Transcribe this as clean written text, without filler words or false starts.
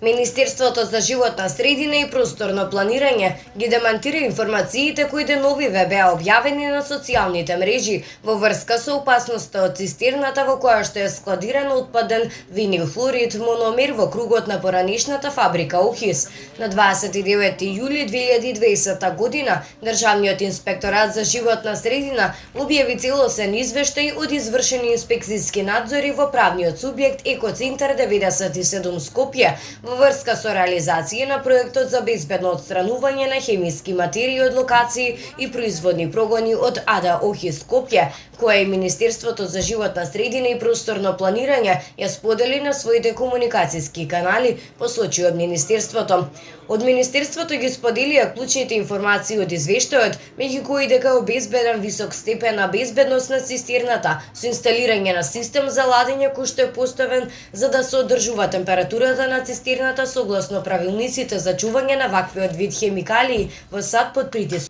Министерството за животна средина и просторно планирање ги демантира информациите кои деновиве беа објавени на социјалните мрежи во врска со опасноста од цистерната во која што е складиран отпаден винилхлорид мономер во кругот на поранешната фабрика ОХИС. На 29 јули 2020 година Државниот инспекторат за животна средина објави целосен извештај од извршени инспекцијски надзори во правниот субјект Екоцентар 97 Скопје во врска со реализација на проектот за безбедно отстранување на хемиски материи од локации и производни прогони од АДА ОХИС Скопје, која и Министерството за животна средина и просторно планирање ја сподели на своите комуникацијски канали, посочи од Министерството. Од Министерството ги споделија клучните информации од извештајот, меѓу кои дека обезбеден висок степен на безбедност на цистерната со инсталирање на систем за ладење кој што е поставен за да се одржува температурата на цистерната согласно правилниците за чување на ваквиот вид хемикалии во сад под притисок.